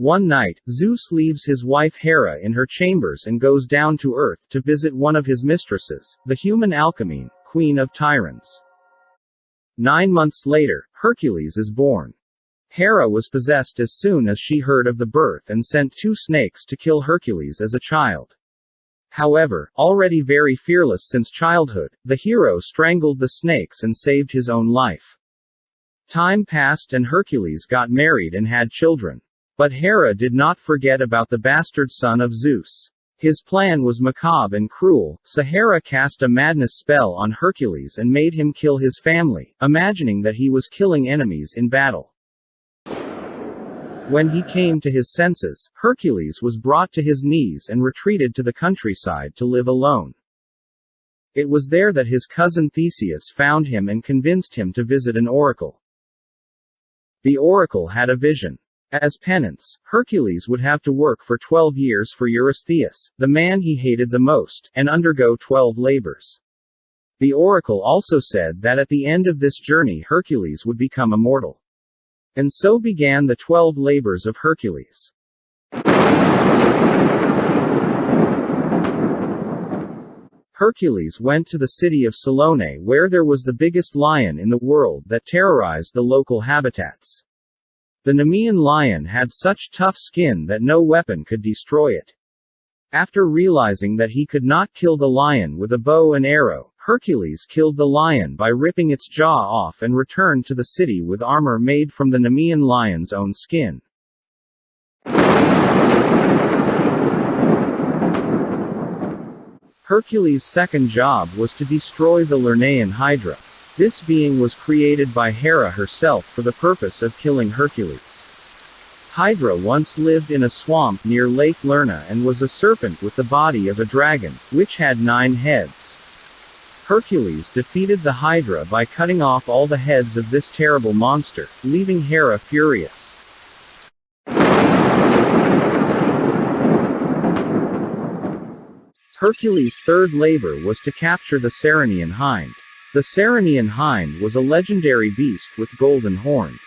One night, Zeus leaves his wife Hera in her chambers and goes down to Earth to visit one of his mistresses, the human Alcmene, queen of Tyrants. 9 months later, Hercules is born. Hera was possessed as soon as she heard of the birth and sent 2 snakes to kill Hercules as a child. However, already very fearless since childhood, the hero strangled the snakes and saved his own life. Time passed and Hercules got married and had children. But Hera did not forget about the bastard son of Zeus. His plan was macabre and cruel, so Hera cast a madness spell on Hercules and made him kill his family, imagining that he was killing enemies in battle. When he came to his senses, Hercules was brought to his knees and retreated to the countryside to live alone. It was there that his cousin Theseus found him and convinced him to visit an oracle. The oracle had a vision. As penance, Hercules would have to work for 12 years for Eurystheus, the man he hated the most, and undergo 12 labors. The oracle also said that at the end of this journey Hercules would become immortal. And so began the 12 labors of Hercules. Hercules went to the city of Salone where there was the biggest lion in the world that terrorized the local habitats. The Nemean lion had such tough skin that no weapon could destroy it. After realizing that he could not kill the lion with a bow and arrow, Hercules killed the lion by ripping its jaw off and returned to the city with armor made from the Nemean lion's own skin. Hercules' second job was to destroy the LERNAEAN HYDRA. This being was created by Hera herself for the purpose of killing Hercules. Hydra once lived in a swamp near Lake Lerna and was a serpent with the body of a dragon, which had 9 heads. Hercules defeated the Hydra by cutting off all the heads of this terrible monster, leaving Hera furious. Hercules' third labor was to capture the CERYNEIAN hind. The CERYNEIAN hind was a legendary beast with golden horns.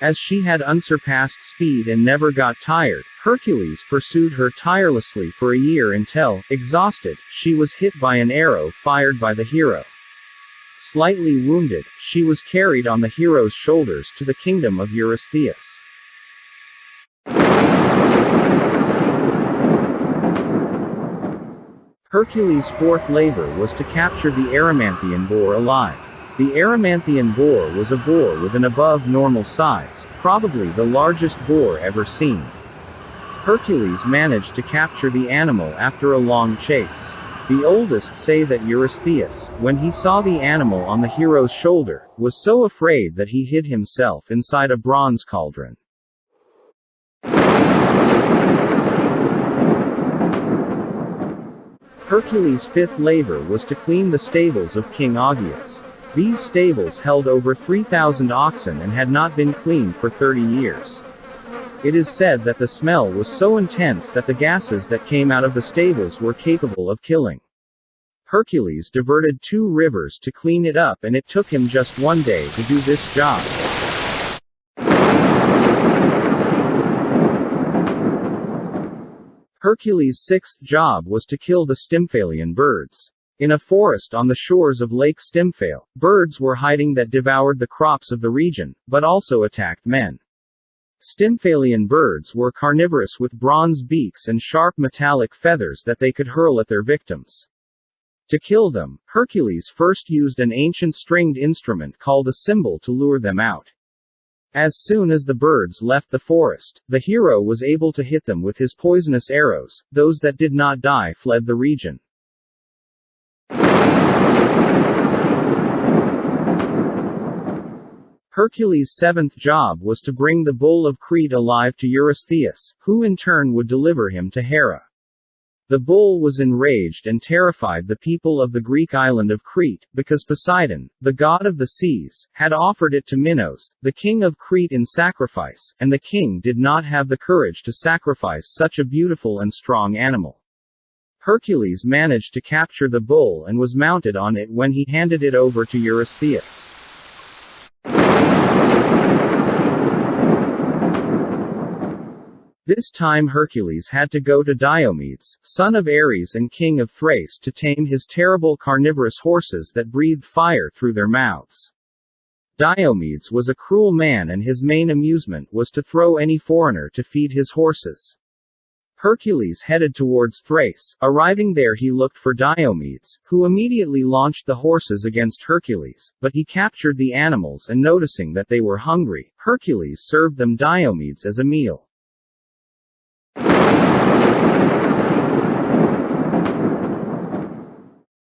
As she had unsurpassed speed and never got tired, Hercules pursued her tirelessly for a year until, exhausted, she was hit by an arrow fired by the hero. Slightly wounded, she was carried on the hero's shoulders to the kingdom of Eurystheus. Hercules' fourth labor was to capture the Erymanthian boar alive. The Erymanthian boar was a boar with an above-normal size, probably the largest boar ever seen. Hercules managed to capture the animal after a long chase. The oldest say that Eurystheus, when he saw the animal on the hero's shoulder, was so afraid that he hid himself inside a bronze cauldron. Hercules' fifth labor was to clean the stables of King Augeas. These stables held over 3,000 oxen and had not been cleaned for 30 years. It is said that the smell was so intense that the gases that came out of the stables were capable of killing. Hercules diverted 2 rivers to clean it up, and it took him just 1 day to do this job. Hercules' sixth job was to kill the Stymphalian birds. In a forest on the shores of Lake Stymphale, birds were hiding that devoured the crops of the region, but also attacked men. Stymphalian birds were carnivorous with bronze beaks and sharp metallic feathers that they could hurl at their victims. To kill them, Hercules first used an ancient stringed instrument called a cymbal to lure them out. As soon as the birds left the forest, the hero was able to hit them with his poisonous arrows. Those that did not die fled the region. Hercules' seventh job was to bring the bull of Crete alive to Eurystheus, who in turn would deliver him to Hera. The bull was enraged and terrified the people of the Greek island of Crete, because Poseidon, the god of the seas, had offered it to Minos, the king of Crete in sacrifice, and the king did not have the courage to sacrifice such a beautiful and strong animal. Hercules managed to capture the bull and was mounted on it when he handed it over to Eurystheus. This time Hercules had to go to Diomedes, son of Ares and king of Thrace, to tame his terrible carnivorous horses that breathed fire through their mouths. Diomedes was a cruel man and his main amusement was to throw any foreigner to feed his horses. Hercules headed towards Thrace. Arriving there he looked for Diomedes, who immediately launched the horses against Hercules, but he captured the animals and noticing that they were hungry, Hercules served them Diomedes as a meal.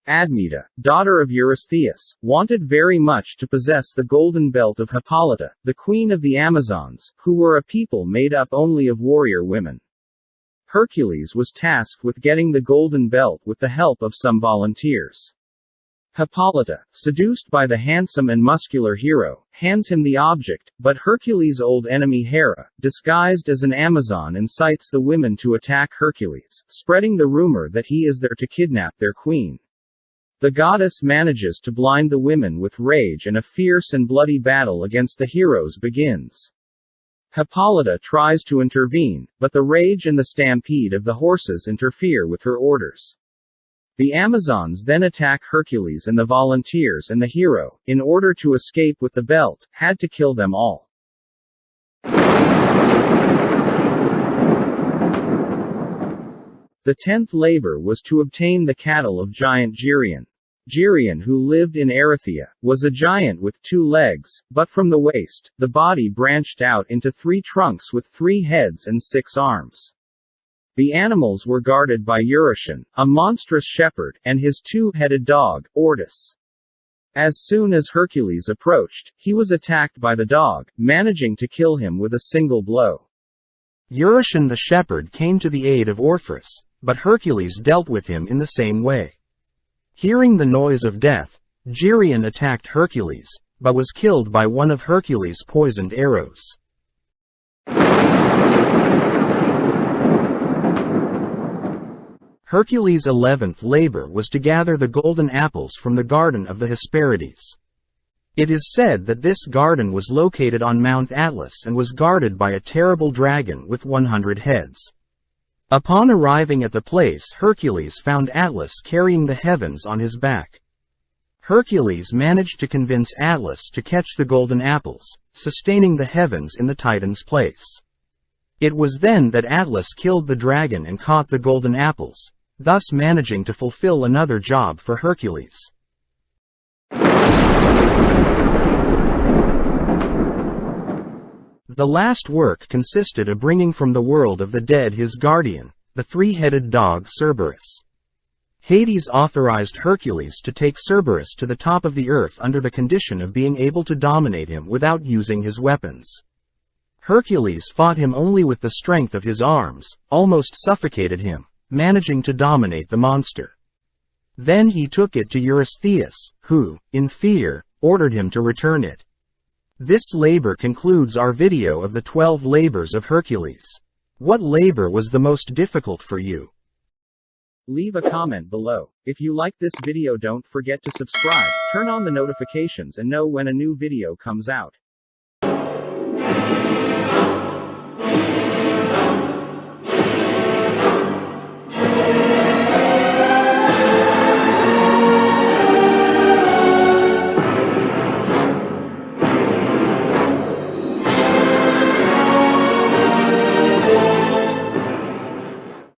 Admeta, daughter of Eurystheus, wanted very much to possess the golden belt of Hippolyta, the queen of the Amazons, who were a people made up only of warrior women. Hercules was tasked with getting the golden belt with the help of some volunteers. Hippolyta, seduced by the handsome and muscular hero, hands him the object, but Hercules' old enemy Hera, disguised as an Amazon, incites the women to attack Hercules, spreading the rumor that he is there to kidnap their queen. The goddess manages to blind the women with rage and a fierce and bloody battle against the heroes begins. Hippolyta tries to intervene, but the rage and the stampede of the horses interfere with her orders. The Amazons then attack Hercules and the volunteers, and the hero, in order to escape with the belt, had to kill them all. The 10th labor was to obtain the cattle of giant Geryon. Geryon, who lived in Erythea, was a giant with 2 legs, but from the waist, the body branched out into 3 trunks with 3 heads and 6 arms. The animals were guarded by Eurytion, a monstrous shepherd, and his 2-headed dog, Ortis. As soon as Hercules approached, he was attacked by the dog, managing to kill him with a single blow. Eurytion the shepherd came to the aid of Orthus, but Hercules dealt with him in the same way. Hearing the noise of death, Geryon attacked Hercules, but was killed by one of Hercules' poisoned arrows. Hercules' 11th labor was to gather the golden apples from the garden of the Hesperides. It is said that this garden was located on Mount Atlas and was guarded by a terrible dragon with 100 heads. Upon arriving at the place, Hercules found Atlas carrying the heavens on his back. Hercules managed to convince Atlas to catch the golden apples, sustaining the heavens in the Titan's place. It was then that Atlas killed the dragon and caught the golden apples, thus managing to fulfill another job for Hercules. The last work consisted of bringing from the world of the dead his guardian, the 3-headed dog Cerberus. Hades authorized Hercules to take Cerberus to the top of the earth under the condition of being able to dominate him without using his weapons. Hercules fought him only with the strength of his arms, almost suffocated him, managing to dominate the monster. Then he took it to Eurystheus, who, in fear, ordered him to return it. This labor concludes our video of the 12 labors of Hercules. What labor was the most difficult for you? Leave a comment below. If you like this video, don't forget to subscribe, turn on the notifications and know when a new video comes out.